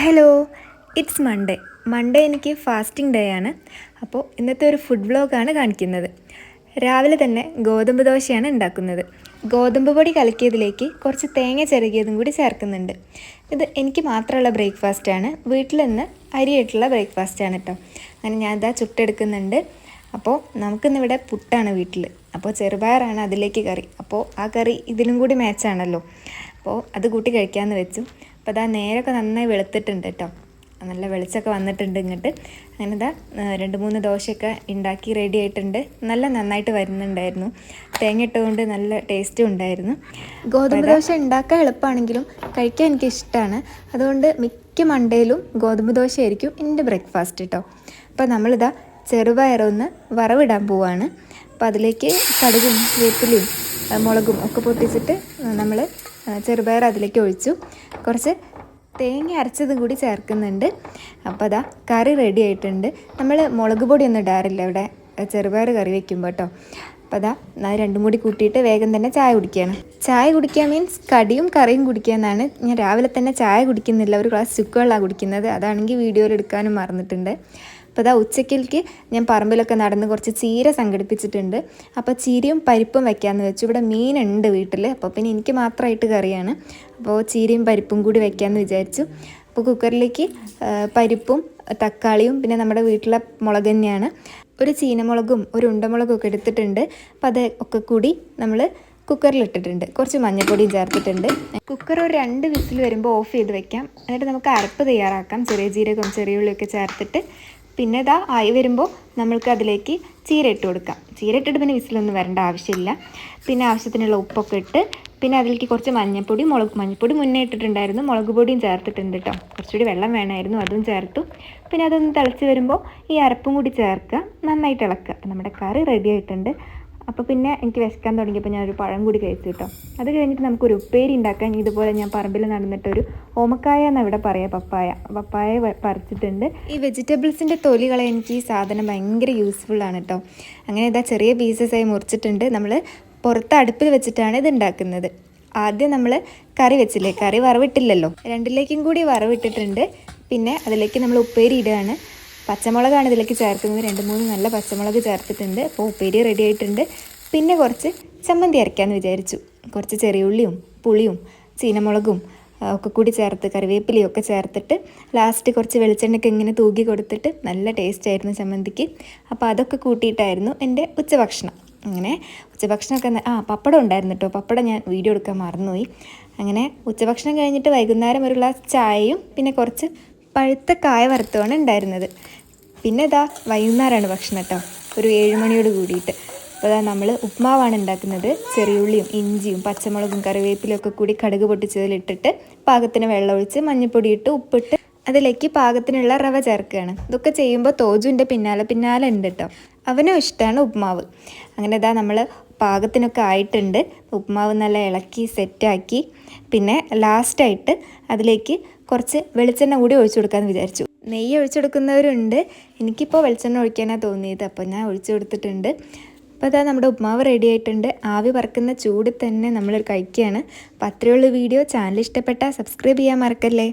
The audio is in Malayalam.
ഹലോ, ഇറ്റ്സ് മൺഡേ എനിക്ക് ഫാസ്റ്റിംഗ് ഡേ ആണ്. അപ്പോൾ ഇന്നത്തെ ഒരു ഫുഡ് വ്ലോഗാണ് കാണിക്കുന്നത്. രാവിലെ തന്നെ ഗോതമ്പ് ദോശയാണ് ഉണ്ടാക്കുന്നത്. ഗോതമ്പ് പൊടി കലക്കിയതിലേക്ക് കുറച്ച് തേങ്ങ ചിരകിയതും കൂടി ചേർക്കുന്നുണ്ട്. ഇത് എനിക്ക് മാത്രമുള്ള ബ്രേക്ക്ഫാസ്റ്റാണ്. വീട്ടിൽ നിന്ന് അരിയായിട്ടുള്ള ബ്രേക്ക്ഫാസ്റ്റാണ് കേട്ടോ. അങ്ങനെ ഞാൻ ഇതാ ചുട്ടെടുക്കുന്നുണ്ട്. അപ്പോൾ നമുക്കിന്നിവിടെ പുട്ടാണ് വീട്ടിൽ. അപ്പോൾ ചെറുപയറാണ് അതിലേക്ക് കറി. അപ്പോൾ ആ കറി ഇതിലും കൂടി മാച്ചാണല്ലോ. അപ്പോൾ അത് കൂട്ടി കഴിക്കാമെന്ന് വെച്ചു. അപ്പോൾ അതാ നേരൊക്കെ നന്നായി വെളുത്തിട്ടുണ്ട് കേട്ടോ. നല്ല വെളിച്ചമൊക്കെ വന്നിട്ടുണ്ട് ഇങ്ങോട്ട്. അങ്ങനെ ഇതാ 2-3 ദോശയൊക്കെ ഉണ്ടാക്കി റെഡി ആയിട്ടുണ്ട്. നന്നായിട്ട് വരുന്നുണ്ടായിരുന്നു. തേങ്ങ ഇട്ടുകൊണ്ട് നല്ല ടേസ്റ്റും ഉണ്ടായിരുന്നു. ഗോതമ്പ് ദോശ ഉണ്ടാക്കാൻ എളുപ്പമാണെങ്കിലും കഴിക്കാൻ എനിക്ക് ഇഷ്ടമാണ്. അതുകൊണ്ട് മിക്ക മൺഡേയിലും ഗോതമ്പ് ദോശയായിരിക്കും എൻ്റെ ബ്രേക്ക്ഫാസ്റ്റ് കേട്ടോ. അപ്പോൾ നമ്മളിതാ ചെറുപയറൊന്ന് വറവിടാൻ പോവാണ്. അപ്പോൾ അതിലേക്ക് കടുകും വേപ്പിലയും മുളകും ഒക്കെ പൊട്ടിച്ചിട്ട് നമ്മൾ ചെറുപയർ അതിലേക്ക് ഒഴിച്ചു. കുറച്ച് തേങ്ങ അരച്ചതും കൂടി ചേർക്കുന്നുണ്ട്. അപ്പോൾ അതാ കറി റെഡി ആയിട്ടുണ്ട്. നമ്മൾ മുളക് പൊടിയൊന്നും ഇടാറില്ല ഇവിടെ ചെറുപയർ കറി വെക്കുമ്പോൾ കേട്ടോ. അപ്പോൾ അതാ 2 കൂടി കൂട്ടിയിട്ട് വേഗം തന്നെ ചായ കുടിക്കുകയാണ്. ചായ കുടിക്കുക മീൻസ് കടിയും കറിയും കുടിക്കുക എന്നാണ്. ഞാൻ രാവിലെ തന്നെ ചായ കുടിക്കുന്നില്ല, ഒരു ഗ്ലാസ് ചുക്കുവെള്ളമാണ് കുടിക്കുന്നത്. അതാണെങ്കിൽ വീഡിയോയിൽ എടുക്കാനും മറന്നിട്ടുണ്ട്. അപ്പോൾ അതാ ഉച്ചയ്ക്ക് ഞാൻ പറമ്പിലൊക്കെ നടന്ന് കുറച്ച് ചീര സംഘടിപ്പിച്ചിട്ടുണ്ട്. അപ്പോൾ ചീരയും പരിപ്പും വെക്കാമെന്ന് വെച്ചു. ഇവിടെ മീനുണ്ട് വീട്ടിൽ, അപ്പോൾ പിന്നെ എനിക്ക് മാത്രമായിട്ട് കറിയാണ്. അപ്പോൾ ചീരയും പരിപ്പും കൂടി വെക്കാമെന്ന് വിചാരിച്ചു. അപ്പോൾ കുക്കറിലേക്ക് പരിപ്പും തക്കാളിയും പിന്നെ നമ്മുടെ വീട്ടിലെ മുളക് തന്നെയാണ്, ഒരു ചീനമുളകും ഒരു ഉണ്ടമുളകും ഒക്കെ എടുത്തിട്ടുണ്ട്. അപ്പോൾ അത് ഒക്കെ കൂടി നമ്മൾ കുക്കറിലിട്ടിട്ടുണ്ട്. കുറച്ച് മഞ്ഞൾപ്പൊടിയും ചേർത്തിട്ടുണ്ട്. കുക്കർ ഒരു 2 വിസിൽ വരുമ്പോൾ ഓഫ് ചെയ്ത് വെക്കാം. എന്നിട്ട് നമുക്ക് അരപ്പ് തയ്യാറാക്കാം. ചെറിയ ജീരകവും ചെറിയ ഉള്ളിയൊക്കെ ചേർത്തിട്ട് പിന്നെ ഇതാ ആയി വരുമ്പോൾ നമ്മൾക്ക് അതിലേക്ക് ചീര ഇട്ട് കൊടുക്കാം. ചീര ഇട്ടിട്ട് പിന്നെ വിസിലൊന്നും വരേണ്ട ആവശ്യമില്ല. പിന്നെ ആവശ്യത്തിനുള്ള ഉപ്പൊക്കെ ഇട്ട് പിന്നെ അതിലേക്ക് കുറച്ച് മഞ്ഞൾപ്പൊടി മുന്നേ ഇട്ടിട്ടുണ്ടായിരുന്നു. മുളക് പൊടിയും ചേർത്തിട്ടുണ്ട് കേട്ടോ. കുറച്ചുകൂടി വെള്ളം വേണമായിരുന്നു, അതും ചേർത്തു. പിന്നെ അതൊന്ന് തിളച്ച് വരുമ്പോൾ ഈ അരപ്പും കൂടി ചേർക്കുക, നന്നായിട്ട് ഇളക്കുക. നമ്മുടെ കറി റെഡി ആയിട്ടുണ്ട്. അപ്പോൾ പിന്നെ എനിക്ക് വിശക്കാൻ തുടങ്ങിയപ്പോൾ ഞാനൊരു പഴം കൂടി കഴിച്ചു കേട്ടോ. അത് കഴിഞ്ഞിട്ട് നമുക്കൊരു ഉപ്പേരി ഉണ്ടാക്കാൻ ഇതുപോലെ ഞാൻ പറമ്പിൽ നടന്നിട്ടൊരു ഓമക്കായ എന്നാണ് ഇവിടെ പറയുക, പപ്പായ പറിച്ചിട്ടുണ്ട്. ഈ വെജിറ്റബിൾസിൻ്റെ തൊലികളെ എനിക്ക് ഈ സാധനം ഭയങ്കര യൂസ്ഫുള്ളാണ് കേട്ടോ. അങ്ങനെ ഇതാ ചെറിയ പീസസായി മുറിച്ചിട്ടുണ്ട്. നമ്മൾ പുറത്ത് അടുപ്പിൽ വെച്ചിട്ടാണ് ഇത് ഉണ്ടാക്കുന്നത്. ആദ്യം നമ്മൾ കറി വെച്ചില്ലേ, കറി വറവിട്ടില്ലല്ലോ, 2ലേക്കും കൂടി വറവിട്ടിട്ടുണ്ട്. പിന്നെ അതിലേക്ക് നമ്മൾ ഉപ്പേരി ഇടുകയാണ്. പച്ചമുളകാണ് ഇതിലേക്ക് ചേർക്കുന്നത്. 2-3 നല്ല പച്ചമുളക് ചേർത്തിട്ടുണ്ട്. അപ്പോൾ ഉപ്പേരി റെഡി ആയിട്ടുണ്ട്. പിന്നെ കുറച്ച് ചമ്മന്തി അരയ്ക്കാമെന്ന് വിചാരിച്ചു. കുറച്ച് ചെറിയുള്ളിയും പുളിയും ചീനമുളകും ഒക്കെ കൂടി ചേർത്ത് കറിവേപ്പിലയും ഒക്കെ ചേർത്തിട്ട് ലാസ്റ്റ് കുറച്ച് വെളിച്ചെണ്ണയ്ക്ക് ഇങ്ങനെ തൂക്കി കൊടുത്തിട്ട് നല്ല ടേസ്റ്റ് ആയിരുന്നു ചമ്മന്തിക്ക്. അപ്പോൾ അതൊക്കെ കൂട്ടിയിട്ടായിരുന്നു എൻ്റെ ഉച്ചഭക്ഷണം. അങ്ങനെ ഉച്ചഭക്ഷണമൊക്കെ പപ്പടം ഉണ്ടായിരുന്നു കേട്ടോ. പപ്പടം ഞാൻ വീഡിയോ എടുക്കാൻ മറന്നുപോയി. അങ്ങനെ ഉച്ചഭക്ഷണം കഴിഞ്ഞിട്ട് വൈകുന്നേരം ഒരു ഗ്ലാസ് ചായയും പിന്നെ കുറച്ച് പഴുത്ത കായ വറുത്തുമാണ് ഉണ്ടായിരുന്നത്. പിന്നെ ഇതാ വൈകുന്നേരമാണ് ഭക്ഷണം കേട്ടോ, ഒരു 7 മണിയോട് കൂടിയിട്ട്. അപ്പോൾ ഇതാ നമ്മൾ ഉപ്മാവാണ് ഉണ്ടാക്കുന്നത്. ചെറിയുള്ളിയും ഇഞ്ചിയും പച്ചമുളകും കറിവേപ്പിലയും ഒക്കെ കൂടി കടുക് പൊട്ടിച്ചതിലിട്ടിട്ട് പാകത്തിന് വെള്ളം ഒഴിച്ച് മഞ്ഞൾപ്പൊടി ഇട്ട് ഉപ്പിട്ട് അതിലേക്ക് പാകത്തിനുള്ള റവ ചേർക്കുകയാണ്. ഇതൊക്കെ ചെയ്യുമ്പോൾ തോജുൻ്റെ പിന്നാലെ ഉണ്ട് കേട്ടോ. അവനും ഇഷ്ടമാണ് ഉപ്മാവ്. അങ്ങനെ ഇതാ നമ്മൾ പാകത്തിനൊക്കെ ആയിട്ടുണ്ട്. ഉപ്മാവ് നല്ല ഇളക്കി സെറ്റാക്കി പിന്നെ ലാസ്റ്റായിട്ട് അതിലേക്ക് കുറച്ച് വെളിച്ചെണ്ണ കൂടി ഒഴിച്ചു കൊടുക്കാമെന്ന് വിചാരിച്ചു. നെയ്യ് ഒഴിച്ചു കൊടുക്കുന്നവരുണ്ട്, എനിക്കിപ്പോൾ വെളിച്ചെണ്ണ ഒഴിക്കാനാണ് തോന്നിയത്, അപ്പോൾ ഞാൻ ഒഴിച്ചു കൊടുത്തിട്ടുണ്ട്. അപ്പോൾ അതാ നമ്മുടെ ഉപ്മാവ് റെഡി ആയിട്ടുണ്ട്. ആവി പറക്കുന്ന ചൂട് തന്നെ നമ്മൾ കഴിക്കുകയാണ്. അപ്പോൾ അത്രയുള്ള വീഡിയോ. ചാനൽ ഇഷ്ടപ്പെട്ടാൽ സബ്സ്ക്രൈബ് ചെയ്യാൻ മറക്കല്ലേ.